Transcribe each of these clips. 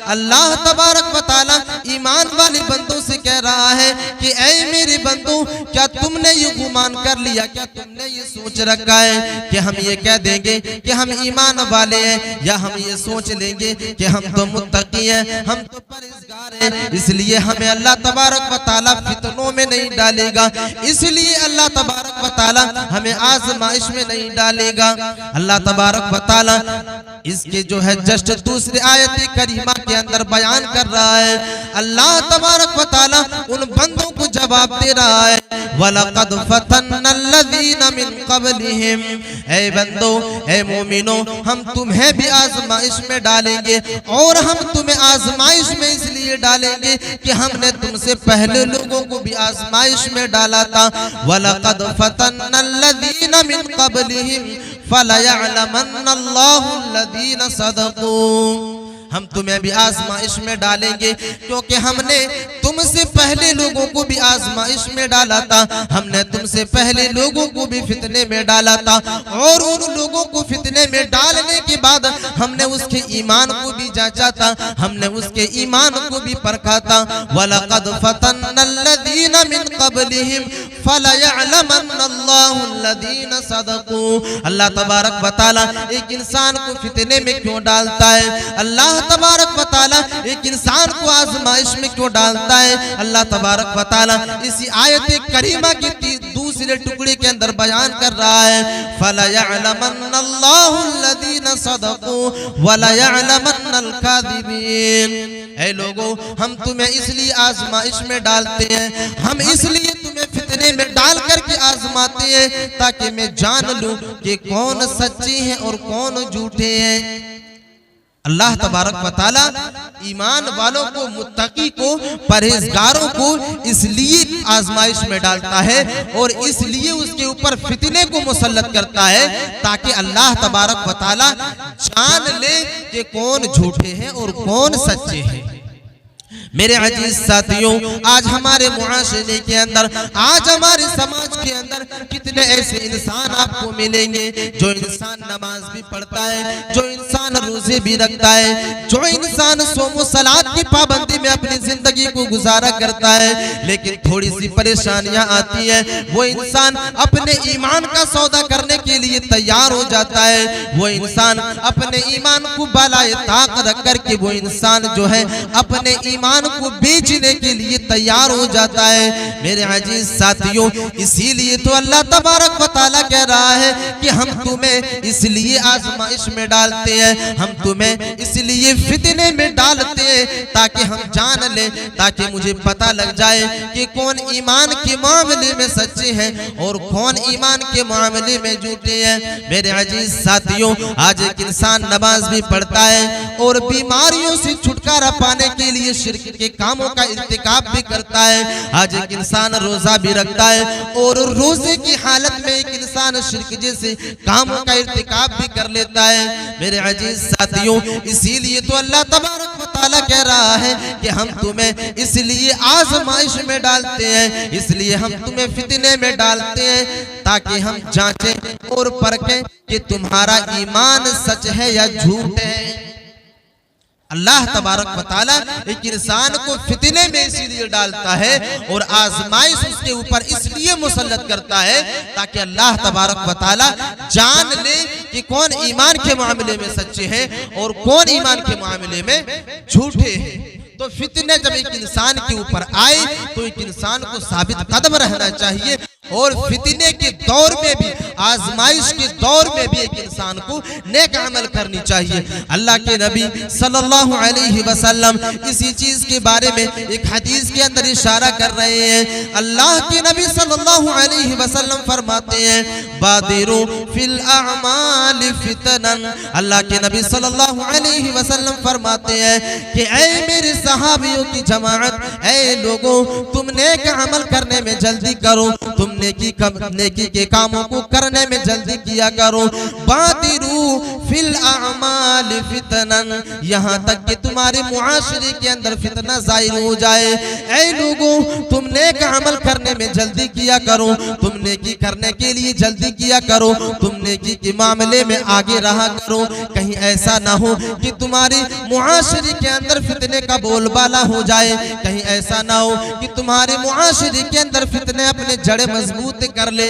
अल्लाह तबारक व तआला ईमान वाले बंदों से कह रहा है कि ऐ मेरे बंदो, क्या तुमने ये गुमान कर लिया, क्या तुमने ये सोच रखा है कि हम ये कह देंगे कि हम ईमान वाले हैं, या हम ये सोच लेंगे कि हम तो मुत्तकी हैं, हम तो परहेज़गार हैं, इसलिए हमें अल्लाह तबारक व तआला फितनों में नहीं डालेगा, इसलिए अल्लाह तबारक व तआला हमें आज़माइश में नहीं डालेगा। अल्लाह तबारक व तआला इसके जो है जस्ट दूसरे आयत करीमा के अंदर बयान कर रहा है। अल्लाह तबारक व तआला उन बंदों को जवाब दे रहा है, वलक़द फ़तन्नल्लज़ीना मिन क़ब्लिहिम, ऐ बंदो, ऐ मोमिनो, हम तुम्हें भी आज़माइश में डालेंगे, और हम तुम्हें आज़माइश में इसलिए डालेंगे कि हमने तुमसे पहले लोगों को भी आज़माइश में डाला था। वलक़द फ़तन्नल्लज़ीना मिन क़ब्लिहिम फलयअलमन्नल्लाहुल्लज़ीना सदक़ू, हम तुम्हें भी आज़माइश में डालेंगे, क्योंकि हमने तुमसे पहले लोगों को भी आज़माइश में डाला था, हमने तुमसे पहले लोगों को भी फितने में डाला था, और उन लोगों को फितने में डालने के बाद हमने उसके ईमान को भी जांचा था, हमने उसके ईमान को भी परखा था। वलक़द फ़तन्नल्लज़ीना मिन क़ब्लिहिम फलयअलमन्नल्लाहुल्लज़ीना सदक़ू। अल्लाह तबारक व तआला एक इंसान को फितने में क्यों डालता है, अल्लाह तबारक व तआला एक इंसान को आज़माइश में क्यों डालता है, अल्लाह तबारक व तआला इसी आयत करीमा के दूसरे टुकड़े के अंदर बयान कर रहा है, फलयअलमन्नल्लाहुल्लज़ीना सदक़ू वलयअलमन्नल काज़िबीन। ऐ लोगों, हम तुम्हें इसलिए आज़माइश में डालते हैं, हम इसलिए तुम्हें फितने में डाल करके आज़माते हैं ताकि मैं जान लूं कि कौन सच्चे हैं और कौन झूठे हैं। अल्लाह तबारक व तआला ईमान वालों को, मुत्तकी को, परहेजगारों को इसलिए आजमाइश में डालता है और इसलिए उसके ऊपर फितने को मुसल्लत करता है ताकि अल्लाह तबारक व तआला जान ले कि कौन झूठे हैं और कौन सच्चे हैं। मेरे अजीज साथियों, आज हमारे मुआशरे के अंदर, आज हमारे समाज के अंदर कितने ऐसे इंसान आपको मिलेंगे जो इंसान नमाज भी पढ़ता है, जो इंसान रोजे भी रखता है, जो इंसान सोमो सलात की पाबंदी में अपनी जिंदगी को गुजारा करता है, लेकिन थोड़ी सी परेशानियां आती है, वो इंसान अपने ईमान का सौदा करने के लिए तैयार हो जाता है, वो इंसान अपने ईमान को बालाए ताक रख करके वो इंसान जो है अपने ईमान को बेचने के लिए तैयार हो जाता है। मेरे अजीज साथियों, इसीलिए तो अल्लाह तबारक व तआला कह रहा है कि हम तुम्हें इसलिए आजमाइश में डालते हैं, हम तुम्हें इसलिए फितने में डालते हैं ताकि हम जान लें, ताकि मुझे पता लग जाए कि कौन ईमान के मामले में सच्चे हैं और कौन ईमान के मामले में झूठे हैं। मेरे अजीज साथियों, आज एक इंसान नमाज भी पढ़ता है और बीमारियों से छुटकारा पाने के लिए शिर्क के कामों का इर्तिकाब भी करता है। आज एक इंसान रोजा भी रखता है और रोजे की हालत में एक इंसान शिर्क जैसे कामों का इर्तिकाब भी कर लेता है। मेरे अजीज साथियों, इसीलिए तो अल्लाह तबारक व तआला कह रहा है कि हम तुम्हें इसलिए आजमाइश में डालते हैं, इसलिए हम तुम्हें फितने में डालते हैं ताकि हम जांचें और परखें कि तुम्हारा ईमान सच है या झूठ है। अल्लाह तबारक व तआला एक इंसान को फितने में इसीलिए डालता है और आजमाइश उसके ऊपर इसलिए मुसल्लत करता है ताकि अल्लाह तबारक व तआला जान ले कि कौन ईमान के मामले में सच्चे हैं और कौन ईमान के मामले में झूठे हैं। तो फितने जब एक इंसान के ऊपर आए तो एक इंसान को साबित कदम रहना चाहिए और फितने के दौर में भी, आजमाइश के दौर में भी एक इंसान को नेक अमल करनी चाहिए। अल्लाह के नबी सल्लल्लाहु अलैहि वसल्लम इसी चीज के बारे में एक हदीस के अंदर इशारा कर रहे हैं। अल्लाह के नबी सल्लल्लाहु अलैहि वसल्लम फरमाते हैं, बादिरू फिल अमाल फितनन। अल्लाह के नबी सल्लल्लाहु अलैहि वसल्लम फरमाते हैं कि ऐ मेरे सहाबियों की जमाअत, ऐ लोगों, तुम नेक अमल करने में जल्दी करो, तुम नेकी के कामों को करने में जल्दी किया करो। बादिरू फिल अमाल फितनन, यहाँ तक कि तुम्हारे मुआशरे के अंदर फितना जाहिर हो जाए। ऐ लोगों, तुम नेक अमल करने में जल्दी किया करो, तुम नेकी करने के लिए जल्दी किया करो, तुम नेकी के मामले में आगे रहा करो। कहीं ऐसा ना हो कि तुम्हारे मुआशरे के अंदर फितने का बोलबाला हो जाए, कहीं ऐसा ना हो कि तुम्हारे मुआशरे के अंदर फितने अपने जड़े मजबूत कर ले।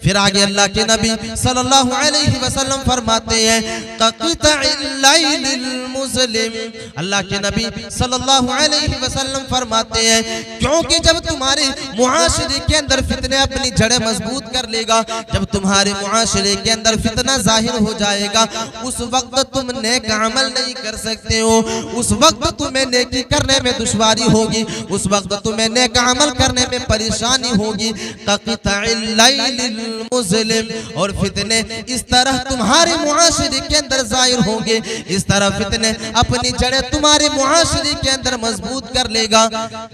फिर आगे अल्लाह के नबी सल्लल्लाहु अलैहि वसल्लम फरमाते हैं, मुस्लिम, अल्लाह के नबी सल्लल्लाहु अलैहि वसल्लम फरमाते हैं, क्योंकि जब तुम्हारे मुआशरे के अंदर फितने अपनी जड़ें मजबूत कर लेगा, जब तुम्हारे मुआशरे के अंदर फितना जाहिर हो जाएगा, उस वक्त तुम नेक अमल नहीं कर सकते हो, उस वक्त तुम्हें नेकी करने में दुश्वारी होगी, उस वक्त तुम्हें नेक अमल करने में परेशानी होगी। मुस्लिम, और फितने इस तरह तुम्हारे मुआशरे के अंदर जाहिर होंगे, इस तरह फितने अपनी जड़ें तुम्हारे मुआशरे के अंदर मजबूत कर लेगा।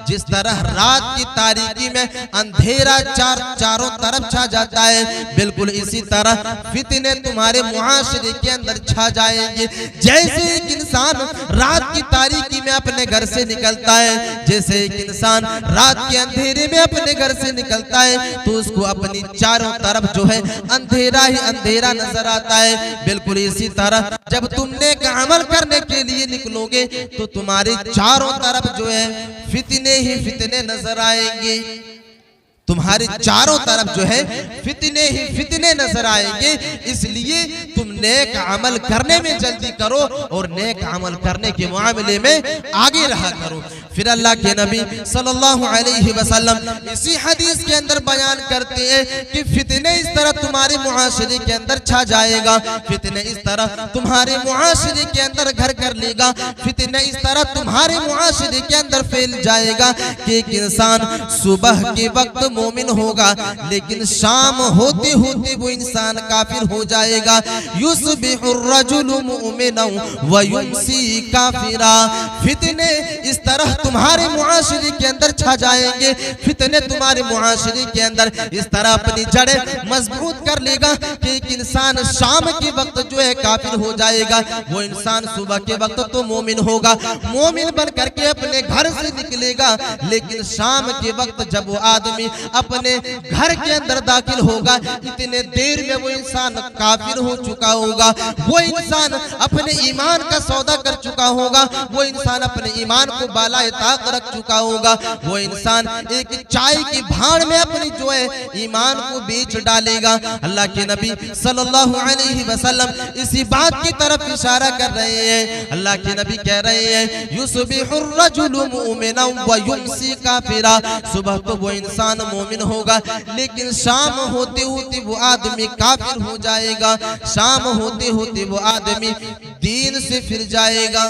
जिस तरह रात की तारीकी में अंधेरा चारों तरफ छा जाता है, बिल्कुल इसी तरह फितने तुम्हारे मुआशरे के अंदर छा जाएंगे। जैसे एक इंसान रात की तारीकी में अपने घर से निकलता है, जैसे एक इंसान रात के अंधेरे में अपने घर से निकलता है, तो उसको अपनी चारों तरफ जो है अंधेरा ही अंधेरा नजर आता है। बिल्कुल इसी तरह जब तुम नेक अमल करने के लिए निकलोगे, तो तुम्हारे चारों तरफ जो है फितने ही फितने नजर आएंगे, तुम्हारे चारों तरफ जो है फितने ही फितने नजर आएंगे। इसलिए तुम नेक अमल करने में जल्दी करो और नेक अमल करने के मामले में आगे रहा करो। फिर अल्लाह के नबी सल्लल्लाहु अलैहि वसल्लम इसी हदीस के अंदर बयान करते हैं कि फितने इस तरह तुम्हारे मुआशरे के अंदर छा जाएगा, फितने इस तरह तुम्हारे मुआशरे के अंदर घर कर लेगा, फितने इस तरह तुम्हारे मुआशरे के अंदर फैल जाएगा कि एक इंसान सुबह के वक्त मोमिन होगा, लेकिन शाम होते होते वो इंसान काफिर हो जाएगा। युस्बिहुर रजुलु मुमिनन व युमसी काफिरा, फितने इस तरह तुम्हारे मुआशरे के अंदर छा जाएंगे, फितने तुम्हारे मुआशरे के अंदर इस तरह अपनी जड़ें मजबूत कर लेगा कि एक इंसान शाम के वक्त जो है काफिर हो जाएगा, वो इंसान सुबह के वक्त तो मोमिन होगा, मोमिन बन करके अपने घर से निकलेगा, लेकिन शाम के वक्त जब वो आदमी अपने घर के अंदर दाखिल होगा, इतने देर में वो इंसान काफिर हो चुका होगा, वो इंसान अपने ईमान का सौदा कर चुका होगा, वो इंसान अपने ईमान को बालाए ताक रख चुका होगा, वो इंसान एक चाय की भाड़ में अपनी जो है ईमान को बेच डालेगा। अल्लाह के नबी सल्लल्लाहु अलैहि वसल्लम इसी बात की तरफ इशारा कर रहे हैं। अल्लाह के नबी कह रहे हैं, युस्बिहुर रजुलु मुमिनन व युमसी काफिरा, सुबह तो वो इंसान मोमिन होगा, लेकिन शाम होते होते वो आदमी काफिर हो जाएगा, शाम होते होते वो आदमी दीन से फिर जाएगा।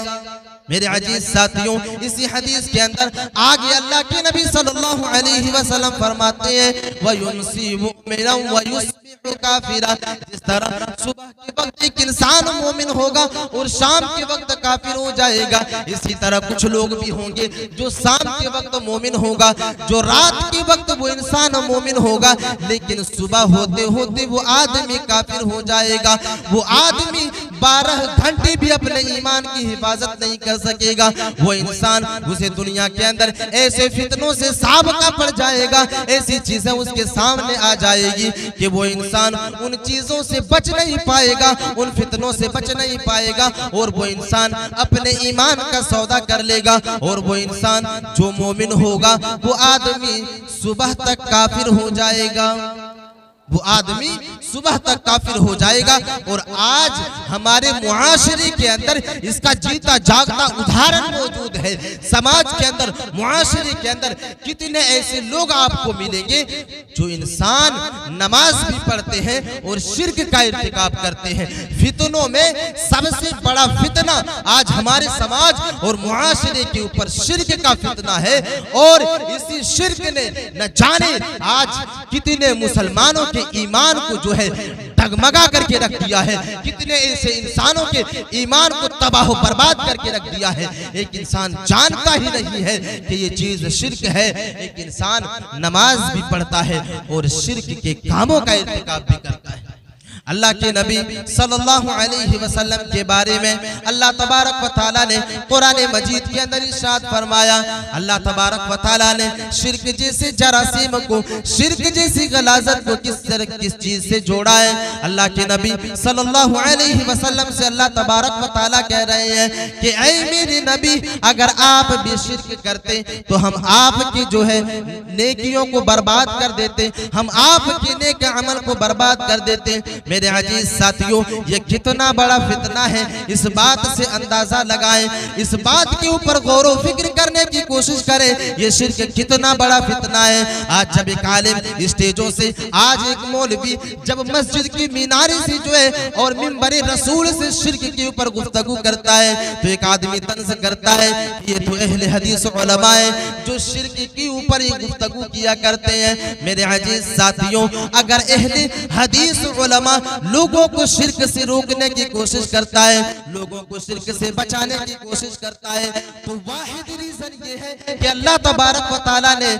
मेरे अजीज साथियों, इसी हदीस के अंदर आगे अल्लाह के नबी सल्लल्लाहु अलैहि वसल्लम फरमाते हैं, व युमसी मुमिनन व युस्बिहु काफिरा, जिस तरह सुबह के वक्त एक इंसान मोमिन होगा और शाम के वक्त काफिर हो जाएगा, इसी तरह कुछ लोग भी होंगे जो शाम के वक्त मोमिन होगा, जो रात के वक्त वो इंसान मोमिन होगा, लेकिन सुबह होते होते वो आदमी काफिर हो जाएगा। वो आदमी 12 घंटे भी अपने ईमान की हिफाजत नहीं कर सकेगा, वो इंसान उसे दुनिया के अंदर ऐसे फितनों से साबका पड़ जाएगा, ऐसी चीजें उसके सामने आ जाएगी कि वो इंसान उन चीजों से बच नहीं पाएगा, उन फितनों से बच नहीं पाएगा, और वो इंसान अपने ईमान का सौदा कर लेगा, और वो इंसान जो मोमिन होगा वो आदमी सुबह तक काफिर हो जाएगा, वो आदमी सुबह तक काफिर हो जाएगा। और आज हमारे मुआशरे के अंदर इसका जीता जागता उदाहरण मौजूद है। समाज के अंदर, मुआशरे के अंदर कितने ऐसे लोग आपको मिलेंगे जो इंसान नमाज भी पढ़ते हैं और शिर्क का इर्तिकाब करते हैं। फितनों में सबसे बड़ा फितना आज हमारे समाज और मुआशरे के ऊपर शिर्क का फितना है, और इसी शिर्क ने न जाने आज कितने मुसलमानों के ईमान को जो है डगमगा करके रख दिया है, कितने ऐसे इंसानों के ईमान को तबाह बर्बाद करके रख दिया है। एक इंसान जानता ही नहीं है कि ये चीज शिर्क है, एक इंसान नमाज भी पढ़ता है और शिर्क के कामों का इर्तिकाब भी करता है। अल्लाह के नबी सल्लल्लाहु अलैहि वसल्लम के बारे में अल्लाह तबारक व तआला ने कुरान मजीद के अंदर इरशाद फरमाया। अल्लाह तबारक व तआला ने शिर्क जैसे जरासीम को, शिर्क जैसी गलाजत को किस चीज से जोड़ा है। अल्लाह के नबी सल्लल्लाहु अलैहि वसल्लम से अल्लाह तबारक व तआला कह रहे हैं कि ऐ मेरे नबी, अगर आप भी शिर्क करते तो हम आपकी जो है नेकियों को बर्बाद कर देते, हम आपके नेक अमल को बर्बाद कर देते। मेरे अजीज साथियों, ये कितना बड़ा फितना है, इस बात से अंदाजा लगाएं, इस बात के ऊपर गौर व फिक्र करने की कोशिश करें, ये शिर्क कितना बड़ा फितना है। आज जब एक आलिम स्टेजों से, आज एक मौलवी जब मस्जिद की मीनारे से जो है और मिंबरे रसूल से शिर्क के ऊपर गुफ्तगू करता है तो एक आदमी तंज करता है ये तो अहले हदीस उलमा है जो शिर्क के ऊपर ही गुफ्तगू किया करते हैं। मेरे अजीज साथियों, अगर अहले हदीस उलमा लोगों को शिर्क से रोकने की कोशिश करता है, लोगों को शिर्क से बचाने की कोशिश करता है, तो वाहिद रीजन ये है कि अल्लाह तबारक व तआला ने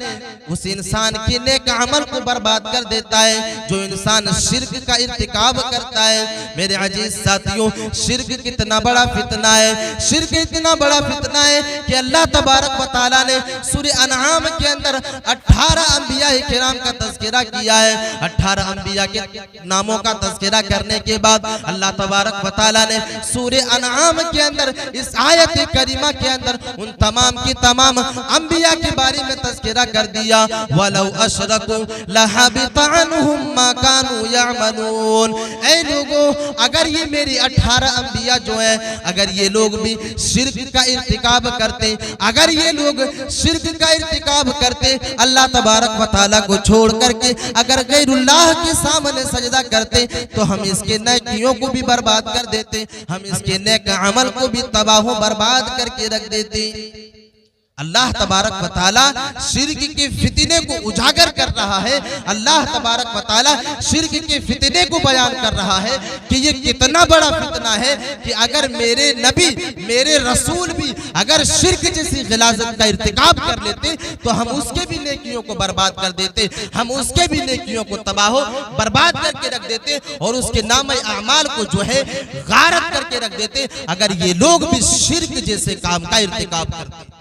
उस इंसान के नेक अमल को बर्बाद कर देता है जो इंसान शिर्क का इर्तिकाब करता है। मेरे अजीज साथियों, शिर्क कितना बड़ा फितना है, शिर्क इतना बड़ा फितना है कि अल्लाह तबारक व तआला ने सूरह अनआम के अंदर 18 अंबिया किराम का तज़किरा किया है। 18 अंबिया के नामों का तज़किरा करने के बाद अल्लाह तबारक व तआला ने सूरह अनआम के अंदर इस आयत करीमा के अंदर उन तमाम की तमाम अंबिया के बारे में तज़किरा कर दिया। वलौ अशरकू लहबित अन्हुम मा कानू यअमलून। ऐ लोगों, अगर ये मेरी 18 अंबिया जो है, अगर ये लोग भी शिर्क का इर्तिकाब करते, अगर ये लोग शिर्क का इर्तिकाब करते, अल्लाह तबारक व तआला को छोड़ करके अगर गैरुल्लाह के सामने सजदा करते तो हम इसके नेकियों को भी बर्बाद कर देते, हम इसके नेक अमल को भी तबाह बर्बाद करके रख देते। अल्लाह तबारक व तआला शिर्क के फितने को उजागर कर रहा है। अल्लाह तबारक व तआला शिर्क के फितने को बयान कर रहा है कि ये कितना बड़ा फितना है कि अगर मेरे नबी, मेरे रसूल भी अगर शिर्क जैसी गिलाजत का इर्तिकाब कर लेते तो हम उसके भी नेकियों को बर्बाद कर देते, हम उसके भी नेकियों को तबाह बर्बाद करके रख देते और उसके नाम अमाल को जो है गारत करके रख देते अगर ये लोग भी शिर्क जैसे काम का इर्तिकाब करते।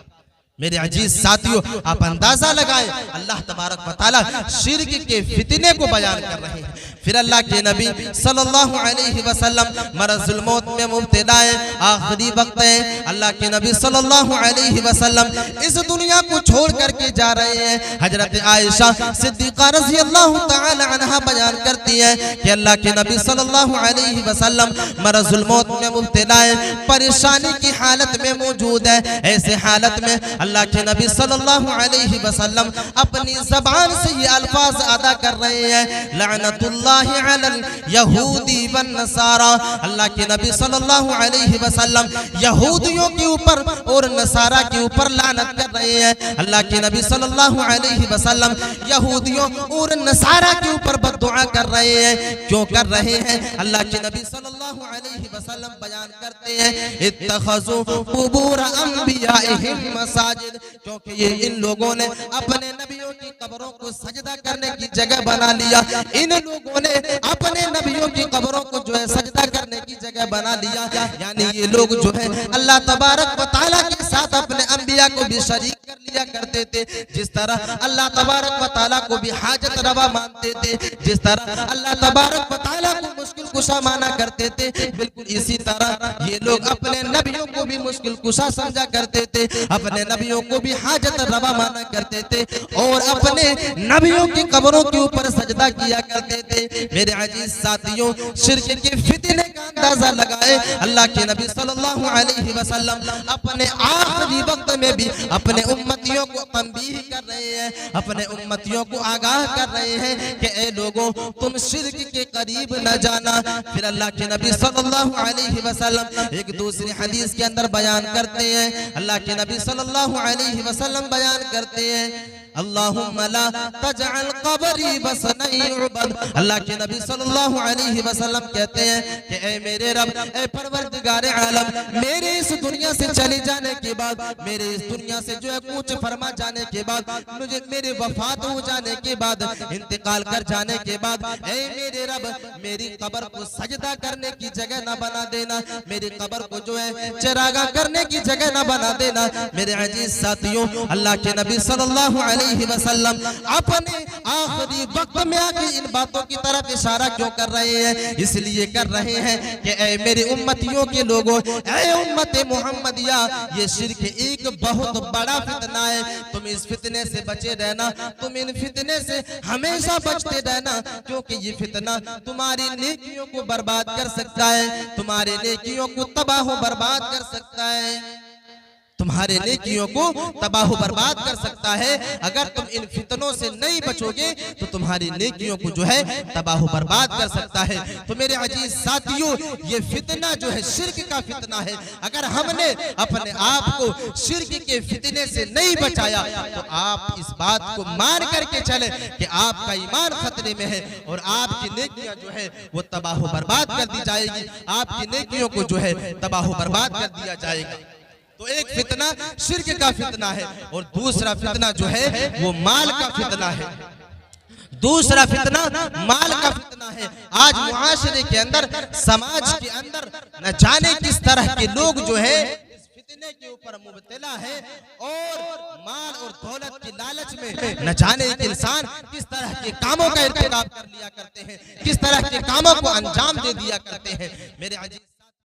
मेरे अजीज साथियों, आप अंदाजा लगाएं, अल्लाह तबारक व तआला शिर्क के फितने को बयान कर रहे हैं। फिर अल्लाह के नबी सल्लल्लाहु अलैहि वसल्लम मरज़ुल मौत में मुब्तला है, आखिरी वक्त है। अल्लाह के नबी सल्लल्लाहु अलैहि वसल्लम इस दुनिया को छोड़ करके जा रहे हैं। हजरत आयशा सिद्दीक़ा रज़ी अल्लाह तआला अन्हा बयान करती है कि अल्लाह के नबी सल्लल्लाहु अलैहि वसल्लम मरज़ुल मौत में मुब्तला है, परेशानी की हालत में मौजूद है। ऐसे हालत में अल्लाह के नबी सल्लल्लाहु अलैहि वसल्लम अपनी ज़बान से ये अल्फाज अदा कर रहे हैं, लअनतुल्लाहि अलल यहूदी वन नसारा। अल्लाह के नबी सल्लल्लाहु अलैहि वसल्लम यहूदियों के ऊपर और नसारा के ऊपर लानत कर रहे हैं। अल्लाह के नबी सल्लल्लाहु अलैहि वसल्लम यहूदियों और नसारा के ऊपर बद्दुआ कर रहे हैं। क्यों कर रहे हैं? अल्लाह के नबी सल्लल्लाहु अलैहि वसल्लम बयान करते हैं, इत्तखज़ू कुबूर अंबियाइहिम मसाजिद, क्योंकि ये इन लोगों ने अपने नबियों की कब्रों को सजदा करने की जगह बना लिया। इन लोगों ने अपने नबियों की कब्रों को जो है सजदा करने की जगह बना लिया। यानी ये लोग जो है अल्लाह तबारक व तआला के साथ अपने अंबिया को भी शरीक कर लिया करते थे। जिस तरह अल्लाह तबारक व तआला को भी हाजत रवा मानते थे, जिस तरह अल्लाह तबारक व तआला को मुश्किल कुशा माना करते थे, बिल्कुल इसी तरह ये लोग अपने नबियों को भी मुश्किल कुशा समझा करते थे, अपने नबियों को भी हाजत रवा माना करते थे और अपने नबियों की कब्रों के ऊपर सजदा किया करते थे। मेरे अजीज साथियों, शिर्क के फितने का अंदाजा लगाए। अल्लाह के नबी सल्लल्लाहु अलैहि वसल्लम अपने आखिरी वक्त में भी अपने उम्मतियों को तंबीह कर रहे हैं, अपने उम्मतियों को आगाह कर रहे हैं कि ए लोगों, तुम शिर्क के करीब न जाना। फिर अल्लाह के नबी सल्लल्लाहु अलैहि वसल्लम एक दूसरी हदीस के अंदर बयान करते हैं, अल्लाह के नबी सल्लल्लाहु अलैहि वसल्लम बयान करते हैं, अल्लाहुम्मा ला तजअल क़ब्री बसना युअबद। अल्लाह के नबी सल्लल्लाहु अलैहि वसल्लम कहते हैं कि ऐ मेरे रब, ऐ परवरदिगार आलम, मेरे इस दुनिया से चले जाने के बाद, मेरे इस दुनिया से जो है कूच फरमा जाने के बाद, मुझे मेरे वफात हो जाने के बाद, इंतकाल कर जाने के बाद, ऐ मेरे रब, मेरी कब्र को सजदा करने की जगह ना बना देना, मेरी कब्र को जो है चरागा करने की जगह ना बना देना। मेरे अजीज साथियों, अल्लाह के नबी सल्लल्लाहु अलैहि वसल्लम अपने आखिरी वक्त में आके इन बातों की तरफ इशारा क्यों कर रहे हैं? इसलिए कर रहे हैं कि ऐ मेरे उम्मतियों के लोगों, ऐ उम्मत मोहम्मदिया, ये शिर्क एक बहुत बड़ा फितना है। तुम इस फितने से बचे रहना, तुम इन फितने से हमेशा बचते रहना, क्योंकि ये फितना तुम्हारी नेकियों को बर्बाद कर सकता है, तुम्हारे नेकियों को तबाह बर्बाद कर सकता है, तुम्हारे नेकियों को तबाह बर्बाद कर सकता है। अगर तुम इन फितनों से नहीं बचोगे तो तुम्हारी नेकियों को जो है तबाह बर्बाद कर सकता है। तो मेरे अजीज साथियों, ये फितना जो है शिर्क का फितना है। अगर हमने अपने आप को शिर्क के फितने से नहीं बचाया तो आप इस बात को मान करके चले कि आपका ईमान खतरे में है और आपकी नेकियां जो है वो तबाह बर्बाद कर दी जाएगी, आपकी नेकियों को जो है तबाह बर्बाद कर दिया जाएगा। तो एक फितना शिर्क का फितना है और दूसरा फितना जो है वो माल का फितना है। दूसरा फितना माल का फितना है। आज मुआशरे के अंदर, समाज के अंदर न जाने किस तरह के लोग जो है इस फितने के ऊपर मुब्तला है और माल और दौलत की लालच में न जाने एक इंसान किस तरह के कामों का इर्तिकाब कर लिया करते हैं, किस तरह के कामों को अंजाम दे दिया करते हैं। मेरे अजीज